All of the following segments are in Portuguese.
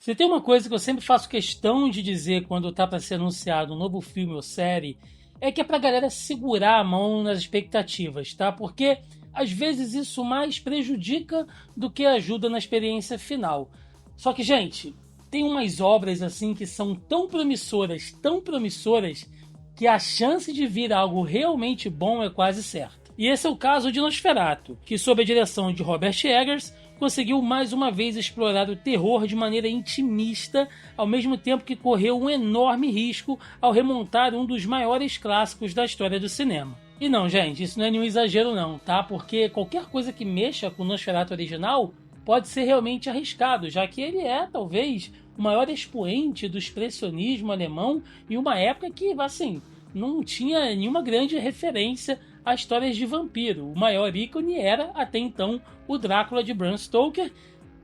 Se tem uma coisa que eu sempre faço questão de dizer quando tá para ser anunciado um novo filme ou série, é que é pra galera segurar a mão nas expectativas, tá? Porque às vezes isso mais prejudica do que ajuda na experiência final. Só que, gente, tem umas obras assim que são tão promissoras, que a chance de vir algo realmente bom é quase certa. E esse é o caso de Nosferatu, que sob a direção de Robert Eggers, conseguiu mais uma vez explorar o terror de maneira intimista, ao mesmo tempo que correu um enorme risco ao remontar um dos maiores clássicos da história do cinema. E não, gente, isso não é nenhum exagero não, tá? Porque qualquer coisa que mexa com o Nosferatu original pode ser realmente arriscado, já que ele é, talvez, o maior expoente do expressionismo alemão em uma época que, assim, não tinha nenhuma grande referência a histórias de vampiro. O maior ícone era, até então, o Drácula de Bram Stoker,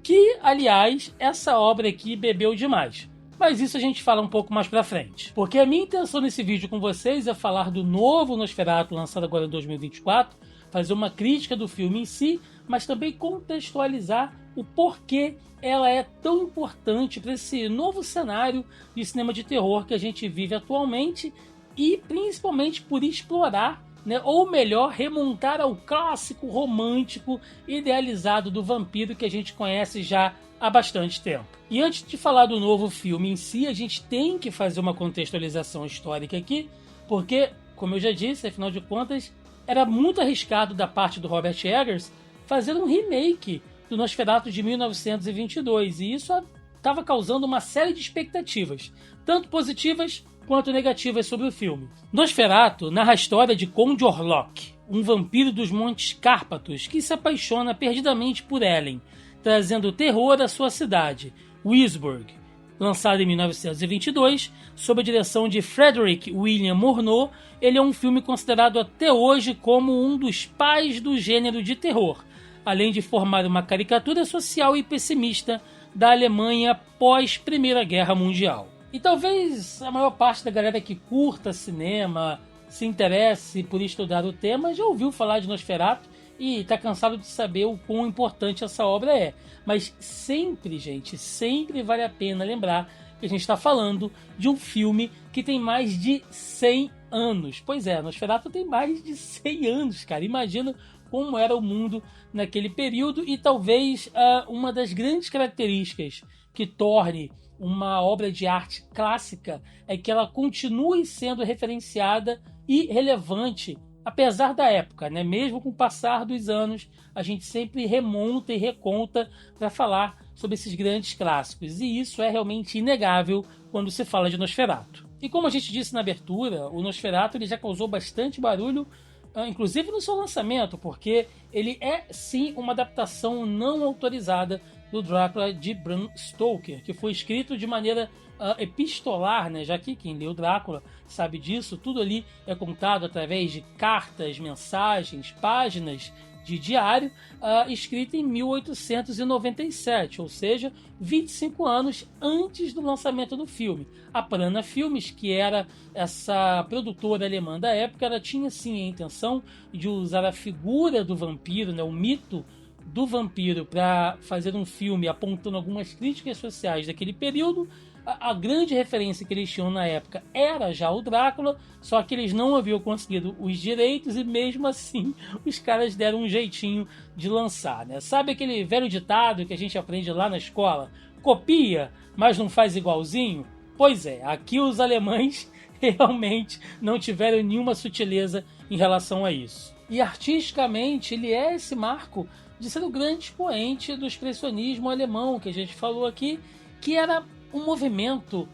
que, aliás, essa obra aqui bebeu demais. Mas isso a gente fala um pouco mais pra frente. Porque a minha intenção nesse vídeo com vocês é falar do novo Nosferatu, lançado agora em 2024, fazer uma crítica do filme em si, mas também contextualizar o porquê ela é tão importante para esse novo cenário de cinema de terror que a gente vive atualmente, e principalmente por explorar, né, ou melhor, remontar ao clássico romântico idealizado do vampiro que a gente conhece já há bastante tempo. E antes de falar do novo filme em si, a gente tem que fazer uma contextualização histórica aqui, porque, como eu já disse, afinal de contas, era muito arriscado da parte do Robert Eggers fazer um remake do Nosferatu de 1922, e isso estava causando uma série de expectativas, tanto positivas quanto negativas sobre o filme. Nosferatu narra a história de Conde Orlok, um vampiro dos Montes Cárpatos que se apaixona perdidamente por Ellen, trazendo terror à sua cidade, Wisborg. Lançado em 1922, sob a direção de Frederick William Murnau, ele é um filme considerado até hoje como um dos pais do gênero de terror, além de formar uma caricatura social e pessimista da Alemanha pós Primeira Guerra Mundial. E talvez a maior parte da galera que curta cinema, se interesse por estudar o tema, já ouviu falar de Nosferatu e está cansado de saber o quão importante essa obra é. Mas sempre, gente, sempre vale a pena lembrar que a gente está falando de um filme que tem mais de 100 anos. Pois é, Nosferatu tem mais de 100 anos, cara. Imagina como era o mundo naquele período, e talvez uma das grandes características que torne uma obra de arte clássica é que ela continue sendo referenciada e relevante apesar da época, né? Mesmo com o passar dos anos, a gente sempre remonta e reconta para falar sobre esses grandes clássicos, e isso é realmente inegável quando se fala de Nosferatu. E como a gente disse na abertura, o Nosferatu ele já causou bastante barulho, inclusive no seu lançamento, porque ele é sim uma adaptação não autorizada do Drácula de Bram Stoker, que foi escrito de maneira epistolar, né? Já que quem leu Drácula sabe disso, tudo ali é contado através de cartas, mensagens, páginas de diário, escrita em 1897, ou seja, 25 anos antes do lançamento do filme. A Prana Filmes, que era essa produtora alemã da época, ela tinha sim a intenção de usar a figura do vampiro, né, o mito do vampiro, para fazer um filme apontando algumas críticas sociais daquele período. A grande referência que eles tinham na época era já o Drácula, só que eles não haviam conseguido os direitos e mesmo assim os caras deram um jeitinho de lançar, né? Sabe aquele velho ditado que a gente aprende lá na escola? Copia, mas não faz igualzinho? Pois é, aqui os alemães realmente não tiveram nenhuma sutileza em relação a isso. E artisticamente ele é esse marco de ser o grande expoente do expressionismo alemão que a gente falou aqui, que era um movimento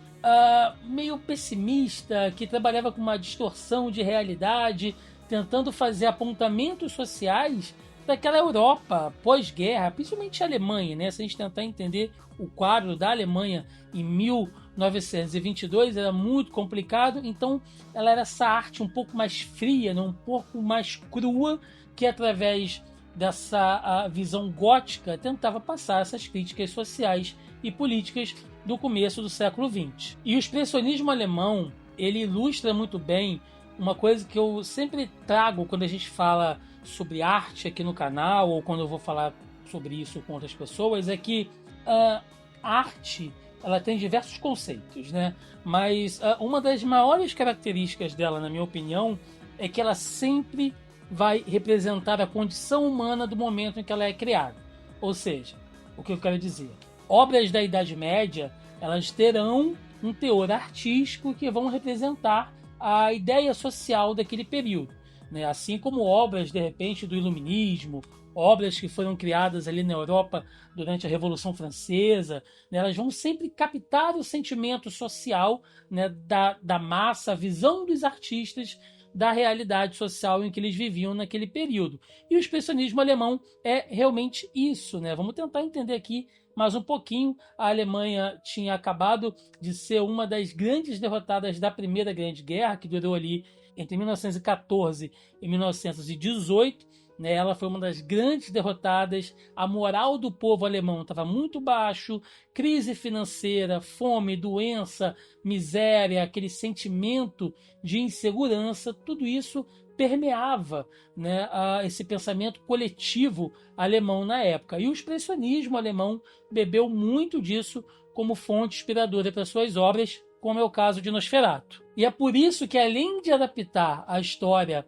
meio pessimista, que trabalhava com uma distorção de realidade, tentando fazer apontamentos sociais daquela Europa pós-guerra, principalmente a Alemanha, né? Se a gente tentar entender o quadro da Alemanha em 1922, era muito complicado, então ela era essa arte um pouco mais fria, né? Um pouco mais crua, que através dessa visão gótica tentava passar essas críticas sociais e políticas do começo do século XX. E o expressionismo alemão, ele ilustra muito bem uma coisa que eu sempre trago quando a gente fala sobre arte aqui no canal, ou quando eu vou falar sobre isso com outras pessoas, é que a arte ela tem diversos conceitos, né? Mas uma das maiores características dela, na minha opinião, é que ela sempre vai representar a condição humana do momento em que ela é criada. Ou seja, o que eu quero dizer? Obras da Idade Média, elas terão um teor artístico que vão representar a ideia social daquele período, né? Assim como obras, de repente, do Iluminismo, obras que foram criadas ali na Europa durante a Revolução Francesa, né? Elas vão sempre captar o sentimento social, né, da massa, a visão dos artistas da realidade social em que eles viviam naquele período. E o expressionismo alemão é realmente isso, né? Vamos tentar entender aqui mais um pouquinho. A Alemanha tinha acabado de ser uma das grandes derrotadas da Primeira Grande Guerra, que durou ali entre 1914 e 1918. Né? Ela foi uma das grandes derrotadas. A moral do povo alemão estava muito baixo, crise financeira, fome, doença, miséria, aquele sentimento de insegurança, tudo isso permeava, né, esse pensamento coletivo alemão na época. E o expressionismo alemão bebeu muito disso como fonte inspiradora para suas obras, como é o caso de Nosferatu. E é por isso que, além de adaptar a história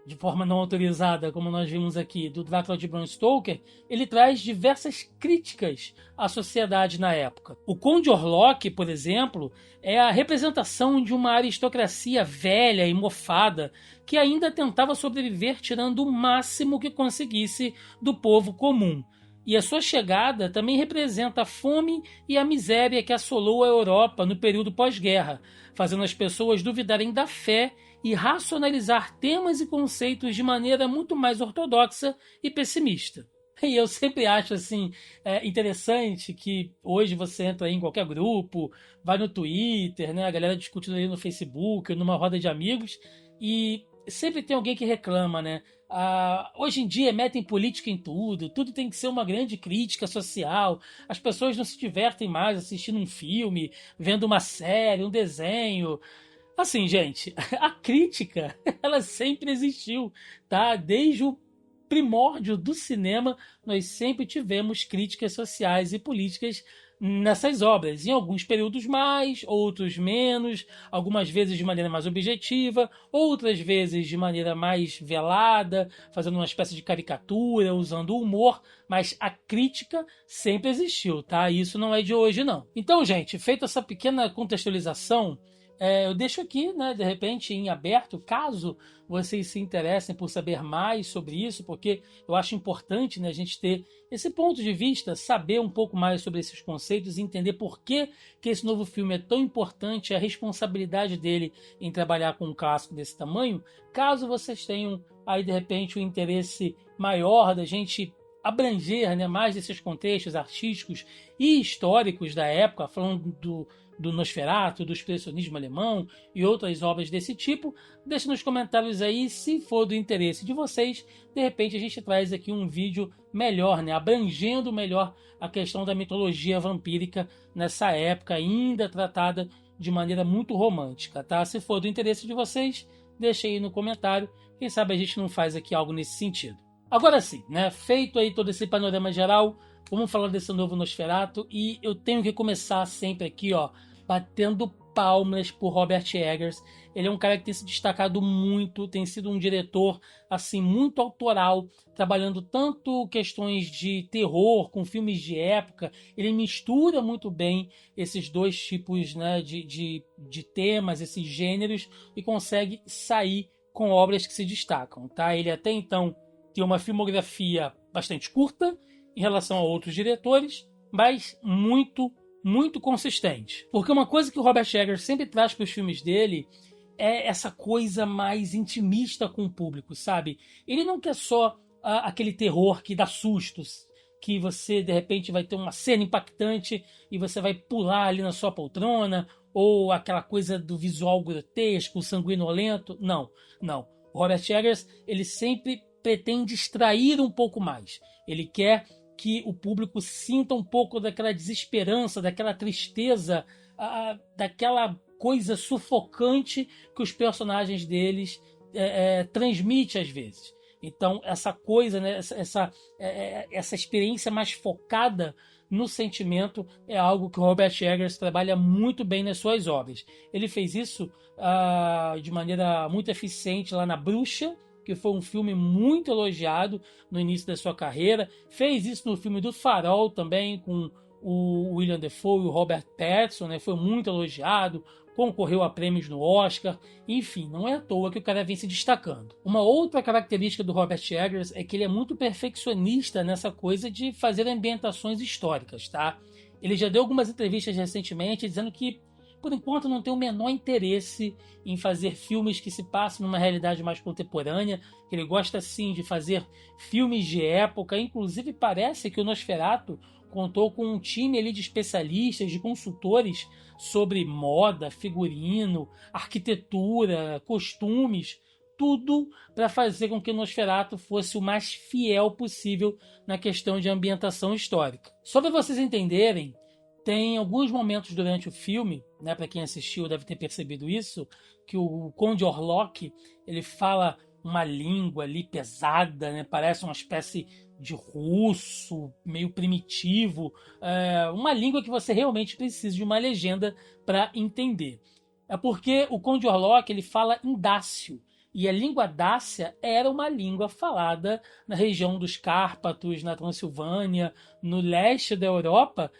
de forma não autorizada, como nós vimos aqui, do Drácula de Bram Stoker, ele traz diversas críticas à sociedade na época. O Conde Orlok, por exemplo, é a representação de uma aristocracia velha e mofada que ainda tentava sobreviver tirando o máximo que conseguisse do povo comum. E a sua chegada também representa a fome e a miséria que assolou a Europa no período pós-guerra, fazendo as pessoas duvidarem da fé e racionalizar temas e conceitos de maneira muito mais ortodoxa e pessimista. E eu sempre acho assim interessante que hoje você entra em qualquer grupo, vai no Twitter, né, a galera discutindo ali no Facebook, numa roda de amigos, e sempre tem alguém que reclama, né? Hoje em dia metem política em tudo, tudo tem que ser uma grande crítica social, as pessoas não se divertem mais assistindo um filme, vendo uma série, um desenho. Assim, gente, a crítica, ela sempre existiu, tá? Desde o primórdio do cinema, nós sempre tivemos críticas sociais e políticas nessas obras, em alguns períodos mais, outros menos, algumas vezes de maneira mais objetiva, outras vezes de maneira mais velada, fazendo uma espécie de caricatura, usando o humor, mas a crítica sempre existiu, tá? Isso não é de hoje, não. Então, gente, feita essa pequena contextualização, eu deixo aqui, né, de repente, em aberto, caso vocês se interessem por saber mais sobre isso, porque eu acho importante, né, a gente ter esse ponto de vista, saber um pouco mais sobre esses conceitos e entender por que esse novo filme é tão importante, a responsabilidade dele em trabalhar com um clássico desse tamanho. Caso vocês tenham aí, de repente, um interesse maior da gente abranger, né, mais desses contextos artísticos e históricos da época, falando do Nosferatu, do expressionismo alemão e outras obras desse tipo, deixe nos comentários aí, se for do interesse de vocês, de repente a gente traz aqui um vídeo melhor, né, abrangendo melhor a questão da mitologia vampírica nessa época, ainda tratada de maneira muito romântica, tá? Se for do interesse de vocês, deixe aí no comentário, quem sabe a gente não faz aqui algo nesse sentido. Agora sim, né, feito aí todo esse panorama geral, vamos falar desse novo Nosferatu, e eu tenho que começar sempre aqui, ó, batendo palmas por Robert Eggers. Ele é um cara que tem se destacado muito, tem sido um diretor assim muito autoral, trabalhando tanto questões de terror com filmes de época. Ele mistura muito bem esses dois tipos, né, de temas, esses gêneros, e consegue sair com obras que se destacam, tá? Ele até então tem uma filmografia bastante curta em relação a outros diretores, mas muito consistente. Porque uma coisa que o Robert Eggers sempre traz para os filmes dele é essa coisa mais intimista com o público, sabe? Ele não quer só aquele terror que dá sustos, que você de repente vai ter uma cena impactante e você vai pular ali na sua poltrona, ou aquela coisa do visual grotesco, sanguinolento. Não, não. O Robert Eggers, ele sempre pretende extrair um pouco mais. Ele quer que o público sinta um pouco daquela desesperança, daquela tristeza, daquela coisa sufocante que os personagens deles transmitem às vezes. Então, essa coisa, né, essa experiência mais focada no sentimento, é algo que o Robert Eggers trabalha muito bem nas suas obras. Ele fez isso de maneira muito eficiente lá na Bruxa, que foi um filme muito elogiado no início da sua carreira. Fez isso no filme do Farol também, com o William Dafoe e o Robert Pattinson, né? Foi muito elogiado, concorreu a prêmios no Oscar. Enfim, não é à toa que o cara vem se destacando. Uma outra característica do Robert Eggers é que ele é muito perfeccionista nessa coisa de fazer ambientações históricas, tá? Ele já deu algumas entrevistas recentemente dizendo que, por enquanto, não tem o menor interesse em fazer filmes que se passem numa realidade mais contemporânea. Ele gosta, sim, de fazer filmes de época. Inclusive, parece que o Nosferatu contou com um time ali de especialistas, de consultores sobre moda, figurino, arquitetura, costumes, tudo para fazer com que o Nosferatu fosse o mais fiel possível na questão de ambientação histórica. Só para vocês entenderem, tem alguns momentos durante o filme, né, para quem assistiu deve ter percebido isso, que o Conde Orlok ele fala uma língua ali pesada, né, parece uma espécie de russo, meio primitivo, uma língua que você realmente precisa de uma legenda para entender. É porque o Conde Orlok ele fala em dácio, e a língua dácia era uma língua falada na região dos Cárpatos, na Transilvânia, no leste da Europa,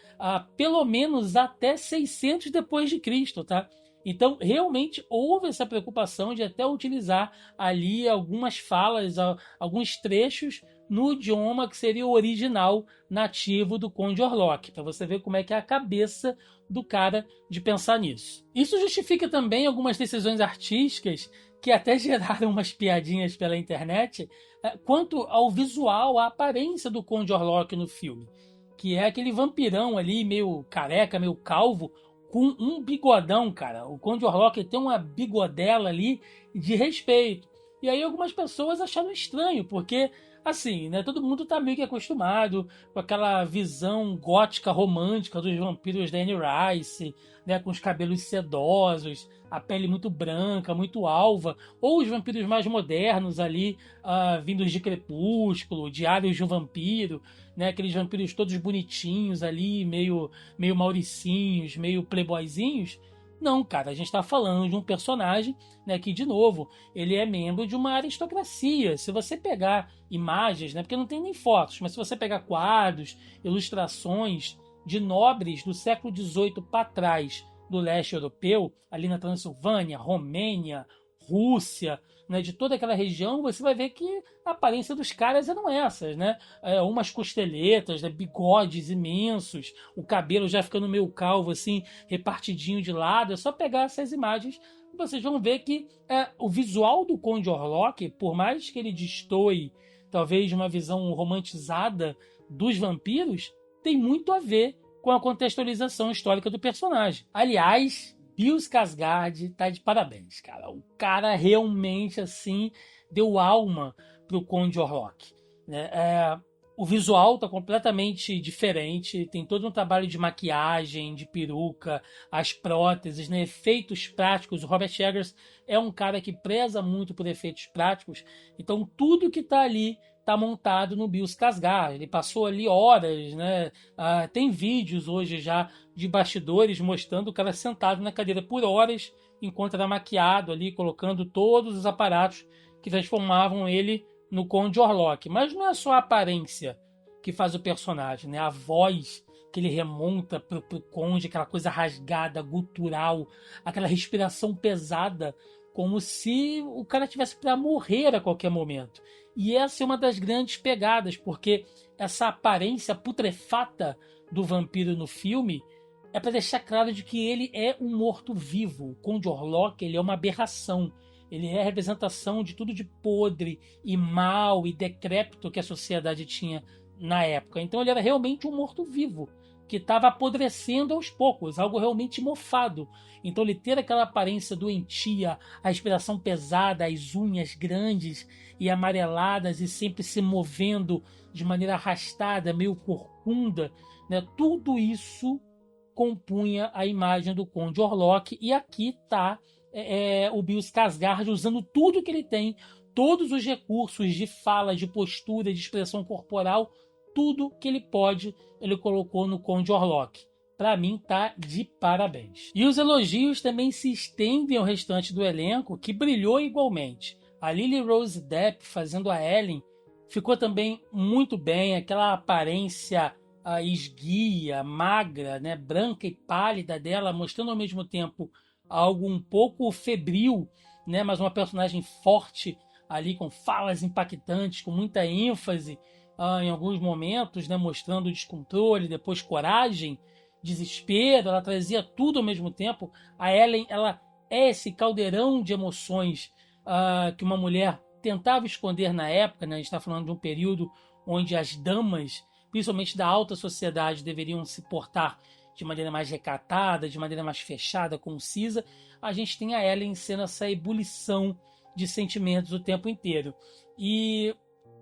pelo menos até 600 depois de Cristo, tá? Então, realmente houve essa preocupação de até utilizar ali algumas falas, alguns trechos no idioma que seria o original nativo do Conde Orlok, para você ver como é que é a cabeça do cara de pensar nisso. Isso justifica também algumas decisões artísticas que até geraram umas piadinhas pela internet quanto ao visual, à aparência do Conde Orlok no filme, que é aquele vampirão ali, meio careca, meio calvo, com um bigodão, cara. O Conde Orlok tem uma bigodela ali de respeito. E aí algumas pessoas acharam estranho, porque, assim, né, todo mundo tá meio que acostumado com aquela visão gótica romântica dos vampiros da Anne Rice, né, com os cabelos sedosos, a pele muito branca, muito alva, ou os vampiros mais modernos ali, vindos de Crepúsculo, Diários de um Vampiro, né, aqueles vampiros todos bonitinhos ali, meio mauricinhos, meio playboyzinhos. Não, cara, a gente está falando de um personagem, né, que, de novo, ele é membro de uma aristocracia. Se você pegar imagens, né, porque não tem nem fotos, mas se você pegar quadros, ilustrações de nobres do século XVIII para trás do leste europeu, ali na Transilvânia, Romênia, Rússia, né, de toda aquela região, você vai ver que a aparência dos caras eram essas, né? Umas costeletas, né, bigodes imensos, o cabelo já ficando meio calvo, assim, repartidinho de lado. É só pegar essas imagens e vocês vão ver que o visual do Conde Orlok, por mais que ele destoe, talvez, de uma visão romantizada dos vampiros, tem muito a ver com a contextualização histórica do personagem. Aliás, Bill Skarsgård tá de parabéns, cara. O cara realmente, assim, deu alma pro Conde Orlok, né? O visual tá completamente diferente, tem todo um trabalho de maquiagem, de peruca, as próteses, né? Efeitos práticos. O Robert Eggers é um cara que preza muito por efeitos práticos, então tudo que tá ali tá montado no Bill Skarsgård. Ele passou ali horas, né? Tem vídeos hoje já de bastidores mostrando o cara sentado na cadeira por horas enquanto era maquiado ali, colocando todos os aparatos que transformavam ele no Conde Orlok. Mas não é só a aparência que faz o personagem, né? A voz que ele remonta pro Conde, aquela coisa rasgada, gutural, aquela respiração pesada, como se o cara tivesse para morrer a qualquer momento. E essa é uma das grandes pegadas, porque essa aparência putrefata do vampiro no filme é para deixar claro de que ele é um morto-vivo. O Conde Orlok, ele é uma aberração. Ele é a representação de tudo de podre e mal e decrépito que a sociedade tinha na época. Então ele era realmente um morto-vivo que estava apodrecendo aos poucos, algo realmente mofado. Então ele ter aquela aparência doentia, a respiração pesada, as unhas grandes e amareladas e sempre se movendo de maneira arrastada, meio corcunda, né? Tudo isso compunha a imagem do Conde Orlok. E aqui está o Bill Skarsgård usando tudo que ele tem, todos os recursos de fala, de postura, de expressão corporal, tudo que ele pode, ele colocou no Conde Orlok. Para mim, tá de parabéns. E os elogios também se estendem ao restante do elenco, que brilhou igualmente. A Lily Rose Depp fazendo a Ellen ficou também muito bem, aquela aparência esguia, magra, né, branca e pálida dela, mostrando ao mesmo tempo algo um pouco febril, né, mas uma personagem forte ali, com falas impactantes, com muita ênfase em alguns momentos, né, mostrando descontrole, depois coragem, desespero. Ela trazia tudo ao mesmo tempo. A Ellen, ela é esse caldeirão de emoções que uma mulher tentava esconder na época, né? A gente está falando de um período onde as damas, principalmente da alta sociedade, deveriam se portar de maneira mais recatada, de maneira mais fechada, concisa. A gente tem a Ellen sendo essa ebulição de sentimentos o tempo inteiro. E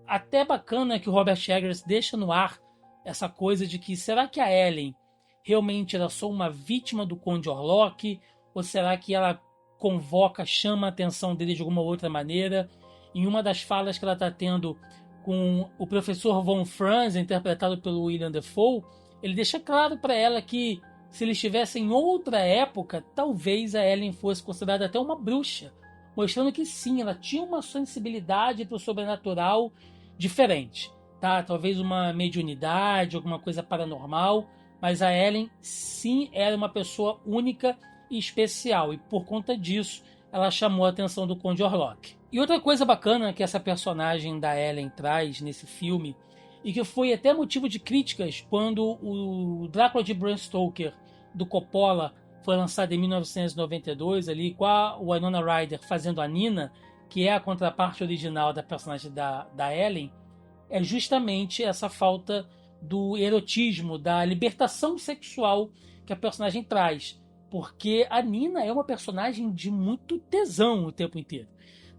até bacana que o Robert Eggers deixa no ar essa coisa de que será que a Ellen realmente era só uma vítima do Conde Orlok, ou será que ela convoca, chama a atenção dele de alguma outra maneira? Em uma das falas que ela está tendo com o professor Von Franz, interpretado pelo William Dafoe, ele deixa claro para ela que se ele estivesse em outra época, talvez a Ellen fosse considerada até uma bruxa, mostrando que sim, ela tinha uma sensibilidade para o sobrenatural diferente, tá? Talvez uma mediunidade, alguma coisa paranormal, mas a Ellen sim era uma pessoa única e especial, e por conta disso ela chamou a atenção do Conde Orlok. E outra coisa bacana que essa personagem da Ellen traz nesse filme, e que foi até motivo de críticas quando o Drácula de Bram Stoker do Coppola foi lançado em 1992, ali com a Winona Ryder fazendo a Nina, que é a contraparte original da personagem da Ellen, é justamente essa falta do erotismo, da libertação sexual que a personagem traz. Porque a Nina é uma personagem de muito tesão o tempo inteiro,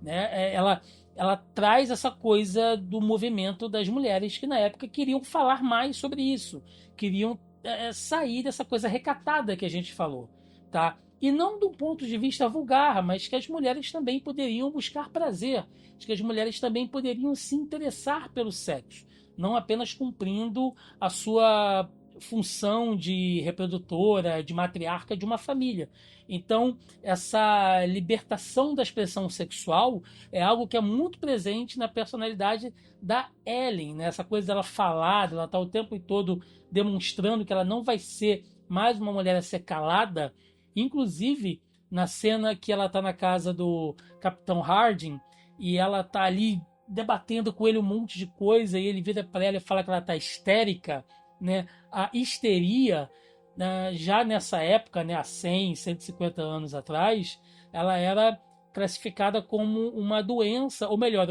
né? Ela traz essa coisa do movimento das mulheres que na época queriam falar mais sobre isso, queriam sair dessa coisa recatada que a gente falou, tá? E não do ponto de vista vulgar, mas que as mulheres também poderiam buscar prazer, que as mulheres também poderiam se interessar pelo sexo, não apenas cumprindo a sua função de reprodutora, de matriarca de uma família. Então, essa libertação da expressão sexual é algo que é muito presente na personalidade da Ellen, né? Essa coisa dela falar, ela tá o tempo todo demonstrando que ela não vai ser mais uma mulher a ser calada. Inclusive, na cena que ela tá na casa do Capitão Harding e ela tá ali debatendo com ele um monte de coisa, e ele vira para ela e fala que ela tá histérica, né? A histeria, né, já nessa época, né, há 100, 150 anos atrás, ela era classificada como uma doença, ou melhor,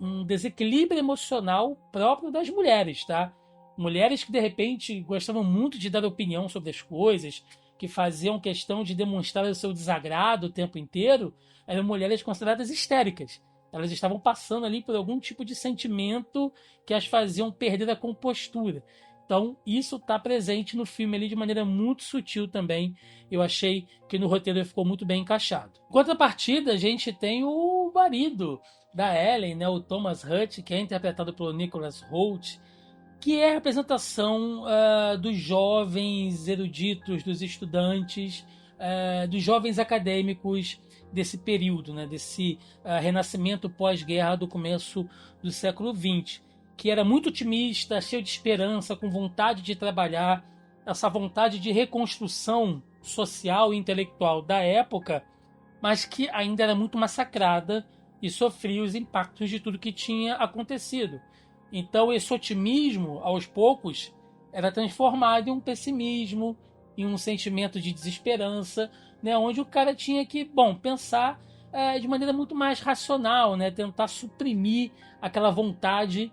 um desequilíbrio emocional próprio das mulheres, tá? Mulheres que de repente gostavam muito de dar opinião sobre as coisas, que faziam questão de demonstrar o seu desagrado o tempo inteiro, eram mulheres consideradas histéricas. Elas estavam passando ali por algum tipo de sentimento que as faziam perder a compostura. Então, isso está presente no filme ali de maneira muito sutil também. Eu achei que no roteiro ficou muito bem encaixado. Em contrapartida, a gente tem o marido da Ellen, né, o Thomas Hutt, que é interpretado pelo Nicholas Hoult, que é a representação dos jovens eruditos, dos estudantes, dos jovens acadêmicos desse período, né, desse renascimento pós-guerra do começo do século XX, que era muito otimista, cheio de esperança, com vontade de trabalhar, essa vontade de reconstrução social e intelectual da época, mas que ainda era muito massacrada e sofria os impactos de tudo que tinha acontecido. Então esse otimismo, aos poucos, era transformado em um pessimismo, em um sentimento de desesperança, né, onde o cara tinha que, pensar de maneira muito mais racional, né, tentar suprimir aquela vontade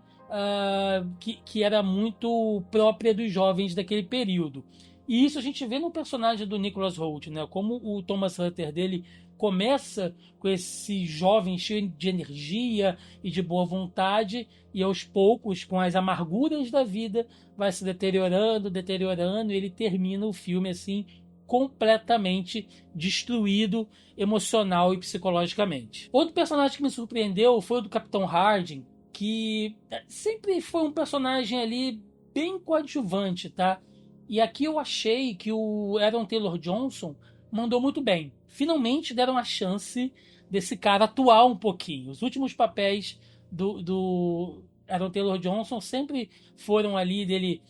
que era muito própria dos jovens daquele período. E isso a gente vê no personagem do Nicholas Hoult, né, como o Thomas Hutter dele começa com esse jovem cheio de energia e de boa vontade, e aos poucos, com as amarguras da vida, vai se deteriorando, e ele termina o filme assim, completamente destruído emocional e psicologicamente. Outro personagem que me surpreendeu foi o do Capitão Harding, que sempre foi um personagem ali bem coadjuvante, tá? E aqui eu achei que o Aaron Taylor Johnson mandou muito bem. Finalmente deram a chance desse cara atuar um pouquinho. Os últimos papéis do Aaron Taylor Johnson sempre foram ali dele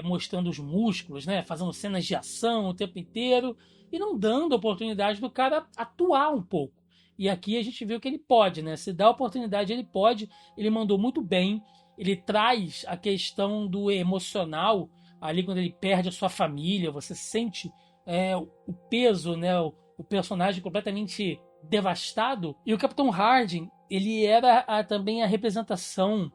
mostrando os músculos, né? Fazendo cenas de ação o tempo inteiro e não dando oportunidade do cara atuar um pouco. E aqui a gente viu que ele pode, né? Se dá oportunidade, ele pode. Ele mandou muito bem. Ele traz a questão do emocional ali quando ele perde a sua família. Você sente o peso, né? O personagem completamente devastado. E o Capitão Harding, ele era também a representação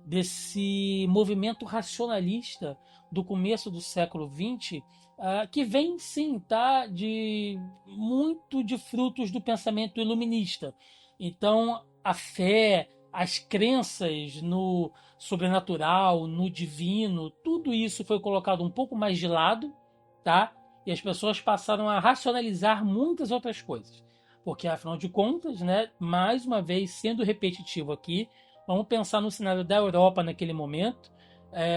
desse movimento racionalista do começo do século XX, que vem sim, tá, de muito de frutos do pensamento iluminista. Então, a fé, as crenças no sobrenatural, no divino, tudo isso foi colocado um pouco mais de lado, tá? E as pessoas passaram a racionalizar muitas outras coisas. Porque, afinal de contas, né, mais uma vez, sendo repetitivo aqui, vamos pensar no cenário da Europa naquele momento.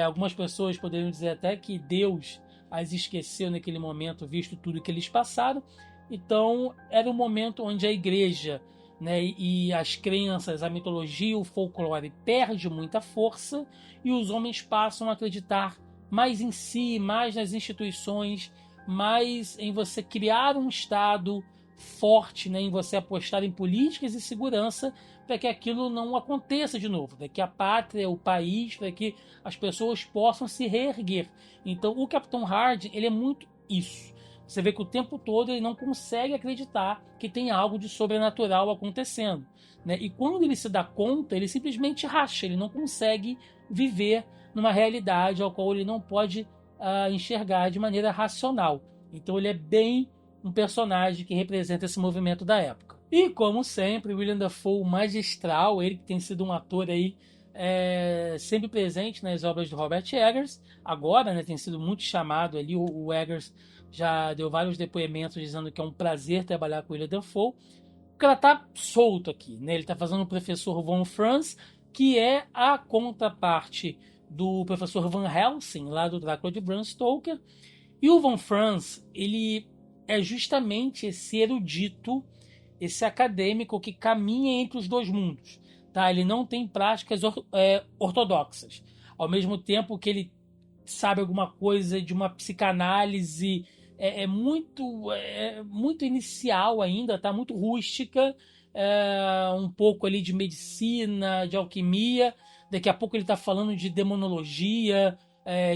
Algumas pessoas poderiam dizer até que Deus as esqueceu naquele momento, visto tudo que eles passaram. Então, era um momento onde a igreja, né, e as crenças, a mitologia, o folclore perde muita força e os homens passam a acreditar mais em si, mais nas instituições, mais em você criar um Estado forte, né, em você apostar em políticas e segurança para que aquilo não aconteça de novo, para que a pátria, o país, para que as pessoas possam se reerguer. Então, o Capitão Harding, ele é muito isso. Você vê que o tempo todo ele não consegue acreditar que tem algo de sobrenatural acontecendo, né? E quando ele se dá conta, ele simplesmente racha, ele não consegue viver numa realidade ao qual ele não pode enxergar de maneira racional. Então ele é bem um personagem que representa esse movimento da época. E como sempre, William Dafoe magistral, ele que tem sido um ator aí sempre presente nas obras do Robert Eggers, agora, né, tem sido muito chamado ali, o Eggers já deu vários depoimentos dizendo que é um prazer trabalhar com o William Dafoe. O cara tá solto aqui, né? Ele tá fazendo o professor Von Franz, que é a contraparte do professor Van Helsing, lá do Drácula de Bram Stoker. E o Von Franz, ele é justamente esse erudito, esse acadêmico que caminha entre os dois mundos. Tá? Ele não tem práticas ortodoxas. Ao mesmo tempo que ele sabe alguma coisa de uma psicanálise muito inicial ainda, tá? Muito rústica, um pouco ali de medicina, de alquimia. Daqui a pouco ele está falando de demonologia,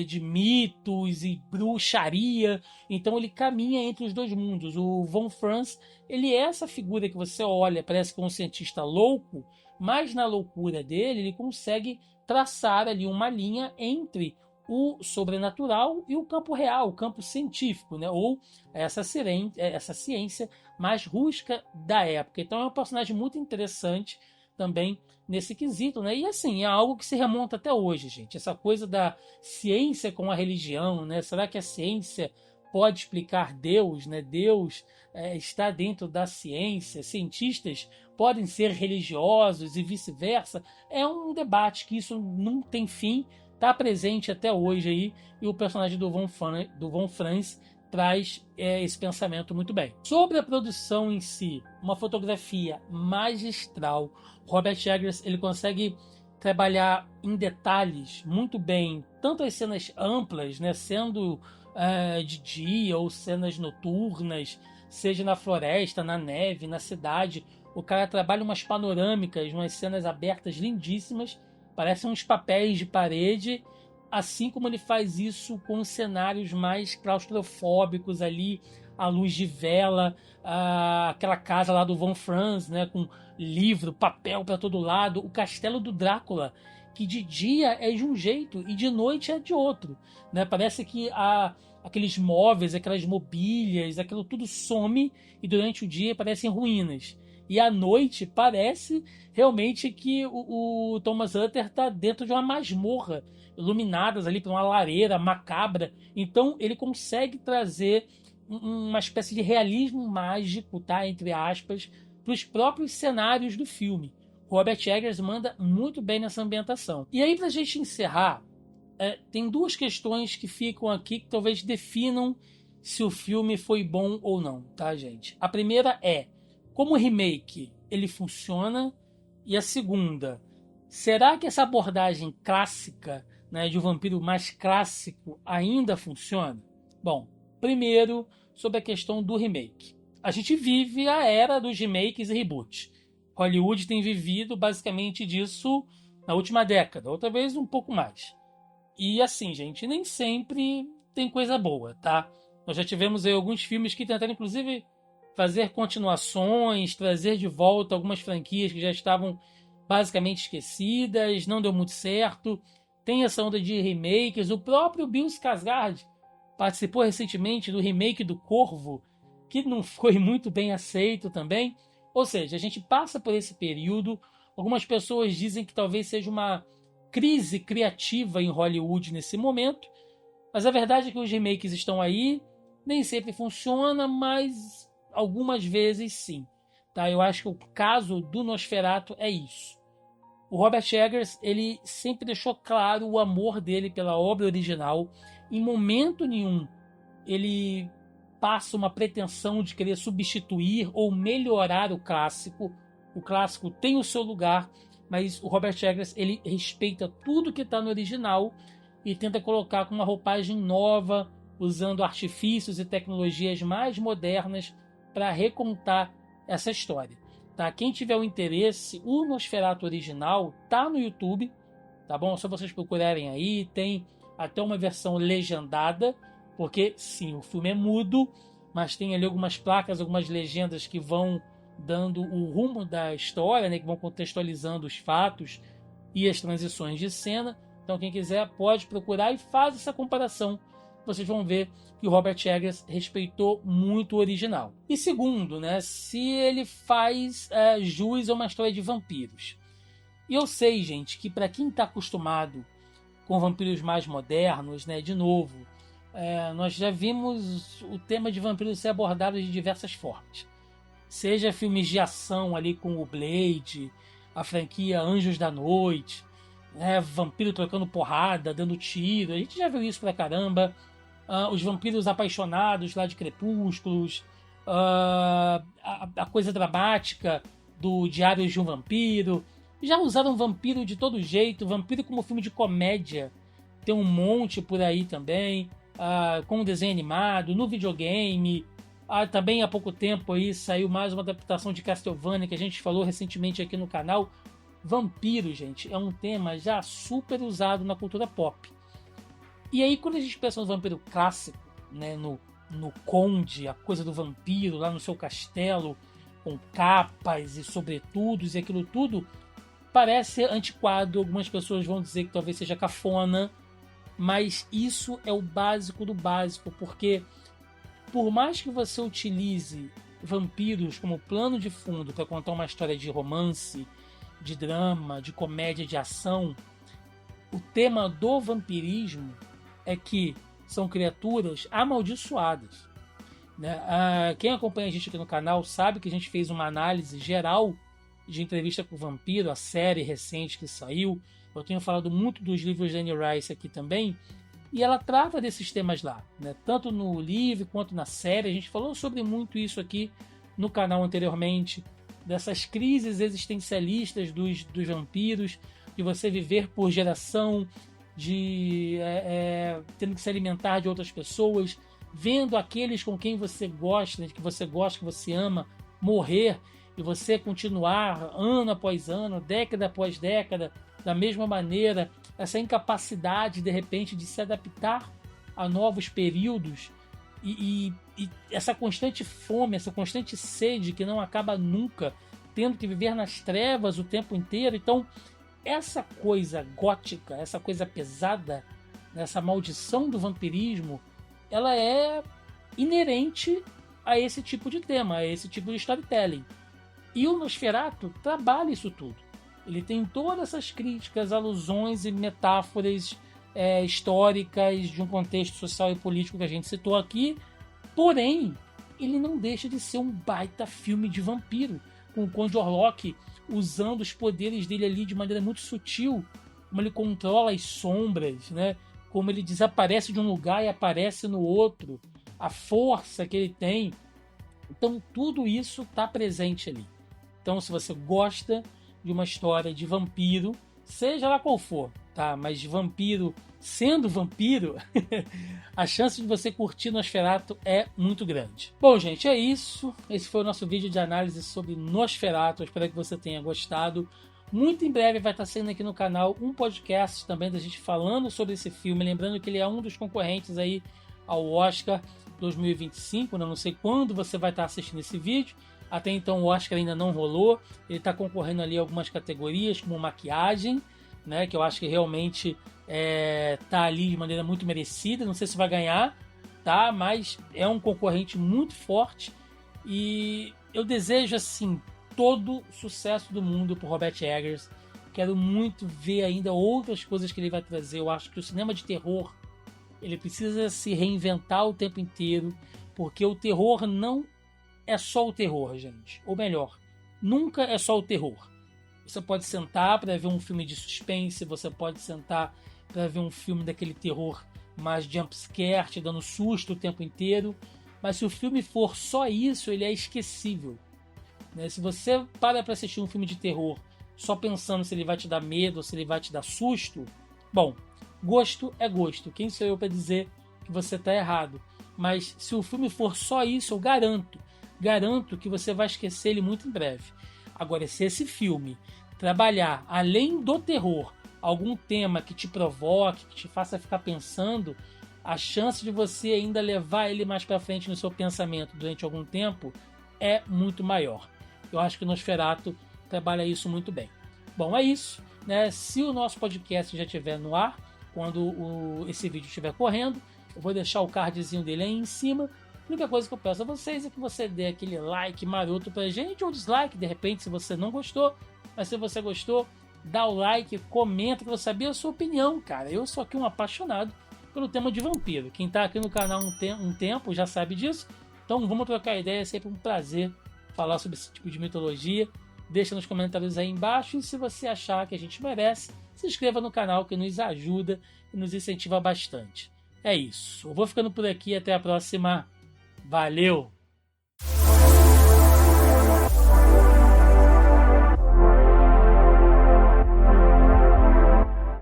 de mitos e bruxaria. Então ele caminha entre os dois mundos. O Von Franz, ele é essa figura que você olha, parece que é um cientista louco, mas na loucura dele ele consegue traçar ali uma linha entre o sobrenatural e o campo real, o campo científico, né? Ou essa ciência mais rústica da época. Então é um personagem muito interessante também nesse quesito, né? E assim, é algo que se remonta até hoje, gente. Essa coisa da ciência com a religião, né? Será que a ciência pode explicar Deus, né? Deus está dentro da ciência, cientistas podem ser religiosos e vice-versa. É um debate que isso não tem fim, está presente até hoje aí, e o personagem do Von Franz traz esse pensamento muito bem. Sobre a produção em si, uma fotografia magistral. Robert Eggers, ele consegue trabalhar em detalhes muito bem, tanto as cenas amplas, né, sendo de dia ou cenas noturnas, seja na floresta, na neve, na cidade. O cara trabalha umas panorâmicas, umas cenas abertas lindíssimas, parecem uns papéis de parede, assim como ele faz isso com cenários mais claustrofóbicos ali, à luz de vela, aquela casa lá do Von Franz, né, com livro, papel para todo lado, o castelo do Drácula, que de dia é de um jeito e de noite é de outro, né? Parece que aqueles móveis, aquelas mobílias, aquilo tudo some e durante o dia parecem ruínas. E à noite parece realmente que o Thomas Hutter está dentro de uma masmorra, iluminadas ali por uma lareira macabra. Então ele consegue trazer uma espécie de realismo mágico, tá? Entre aspas, para os próprios cenários do filme. Robert Eggers manda muito bem nessa ambientação. E aí, pra gente encerrar, tem duas questões que ficam aqui que talvez definam se o filme foi bom ou não, tá, gente? A primeira é, como remake, ele funciona? E a segunda, será que essa abordagem clássica, né, de um vampiro mais clássico ainda funciona? Bom, primeiro, sobre a questão do remake. A gente vive a era dos remakes e reboots. Hollywood tem vivido basicamente disso na última década, outra vez um pouco mais. E assim, gente, nem sempre tem coisa boa, tá? Nós já tivemos aí alguns filmes que tentaram, inclusive, fazer continuações, trazer de volta algumas franquias que já estavam basicamente esquecidas, não deu muito certo. Tem essa onda de remakes. O próprio Bill Skarsgård participou recentemente do remake do Corvo, que não foi muito bem aceito também. Ou seja, a gente passa por esse período. Algumas pessoas dizem que talvez seja uma crise criativa em Hollywood nesse momento, mas a verdade é que os remakes estão aí, nem sempre funciona, mas algumas vezes sim. Tá? Eu acho que o caso do Nosferatu é isso. O Robert Eggers, ele sempre deixou claro o amor dele pela obra original. Em momento nenhum ele passa uma pretensão de querer substituir ou melhorar o clássico. O clássico tem o seu lugar, mas o Robert Eggers, ele respeita tudo que está no original e tenta colocar com uma roupagem nova, usando artifícios e tecnologias mais modernas para recontar essa história. Tá? Quem tiver o interesse, o Nosferatu original tá no YouTube, tá bom? É só vocês procurarem aí, tem até uma versão legendada, porque sim, o filme é mudo, mas tem ali algumas placas, algumas legendas que vão dando o rumo da história, né, que vão contextualizando os fatos e as transições de cena. Então quem quiser pode procurar e faz essa comparação. Vocês vão ver que o Robert Eggers respeitou muito o original. E segundo, né, se ele faz jus a uma história de vampiros. E eu sei, gente, que para quem está acostumado com vampiros mais modernos, né, de novo, nós já vimos o tema de vampiros ser abordado de diversas formas. Seja filmes de ação ali com o Blade, a franquia Anjos da Noite, né, vampiro trocando porrada, dando tiro, a gente já viu isso pra caramba. Os vampiros apaixonados lá de Crepúsculos, a coisa dramática do Diários de um Vampiro. Já usaram vampiro de todo jeito, vampiro como filme de comédia, tem um monte por aí também, com desenho animado, no videogame. Também há pouco tempo aí saiu mais uma adaptação de Castlevania que a gente falou recentemente aqui no canal. Vampiro, gente, é um tema já super usado na cultura pop. E aí quando a gente pensa no vampiro clássico, né, no conde, a coisa do vampiro lá no seu castelo, com capas e sobretudos e aquilo tudo, parece antiquado. Algumas pessoas vão dizer que talvez seja cafona, mas isso é o básico do básico, porque por mais que você utilize vampiros como plano de fundo para contar uma história de romance, de drama, de comédia, de ação, o tema do vampirismo é que são criaturas amaldiçoadas. Né? Quem acompanha a gente aqui no canal sabe que a gente fez uma análise geral de Entrevista com o Vampiro, a série recente que saiu. Eu tenho falado muito dos livros da Anne Rice aqui também, e ela trata desses temas lá, né? Tanto no livro quanto na série. A gente falou sobre muito isso aqui no canal anteriormente, dessas crises existencialistas dos vampiros, de você viver por geração, de tendo que se alimentar de outras pessoas, vendo aqueles com quem você gosta, que você ama, morrer, e você continuar ano após ano, década após década, da mesma maneira, essa incapacidade, de repente, de se adaptar a novos períodos e essa constante fome, essa constante sede que não acaba nunca, tendo que viver nas trevas o tempo inteiro. Então, essa coisa gótica, essa coisa pesada, essa maldição do vampirismo, ela é inerente a esse tipo de tema, a esse tipo de storytelling. E o Nosferatu trabalha isso tudo. Ele tem todas essas críticas, alusões e metáforas históricas de um contexto social e político que a gente citou aqui, porém, ele não deixa de ser um baita filme de vampiro. com o Conde Orlok usando os poderes dele ali de maneira muito sutil, como ele controla as sombras, né? Como ele desaparece de um lugar e aparece no outro, a força que ele tem. Então tudo isso está presente ali. Então se você gosta de uma história de vampiro, seja lá qual for, tá? Mas de vampiro sendo vampiro, a chance de você curtir Nosferatu é muito grande. Bom, gente, é isso. Esse foi o nosso vídeo de análise sobre Nosferatu. Eu espero que você tenha gostado. Muito em breve vai estar saindo aqui no canal um podcast também da gente falando sobre esse filme. Lembrando que ele é um dos concorrentes aí ao Oscar 2025. Eu não sei quando você vai estar assistindo esse vídeo. Até então o Oscar ainda não rolou. Ele está concorrendo ali a algumas categorias, como maquiagem, né, que eu acho que realmente tá ali de maneira muito merecida. Não sei se vai ganhar, tá? Mas é um concorrente muito forte e eu desejo assim todo sucesso do mundo pro Robert Eggers. Quero muito ver ainda outras coisas que ele vai trazer. Eu acho que o cinema de terror ele precisa se reinventar o tempo inteiro, porque o terror não é só o terror, gente. Ou melhor, nunca é só o terror. Você pode sentar para ver um filme de suspense, você pode sentar para ver um filme daquele terror mais jumpscare, te dando susto o tempo inteiro, mas se o filme for só isso, ele é esquecível, né? Se você para assistir um filme de terror só pensando se ele vai te dar medo ou se ele vai te dar susto, bom, gosto é gosto. Quem sou eu para dizer que você está errado? Mas se o filme for só isso, eu garanto que você vai esquecer ele muito em breve. Agora, se esse filme trabalhar, além do terror, algum tema que te provoque, que te faça ficar pensando, a chance de você ainda levar ele mais para frente no seu pensamento durante algum tempo é muito maior. Eu acho que o Nosferatu trabalha isso muito bem. Bom, é isso, né? Se o nosso podcast já estiver no ar, quando esse vídeo estiver correndo, eu vou deixar o cardzinho dele aí em cima. A única coisa que eu peço a vocês é que você dê aquele like maroto pra gente, ou dislike, de repente, se você não gostou. Mas se você gostou, dá o like, comenta pra eu saber a sua opinião, cara. Eu sou aqui um apaixonado pelo tema de vampiro. Quem tá aqui no canal um tempo já sabe disso. Então vamos trocar ideia, é sempre um prazer falar sobre esse tipo de mitologia. Deixa nos comentários aí embaixo. E se você achar que a gente merece, se inscreva no canal que nos ajuda e nos incentiva bastante. É isso. Eu vou ficando por aqui. Até a próxima. Valeu!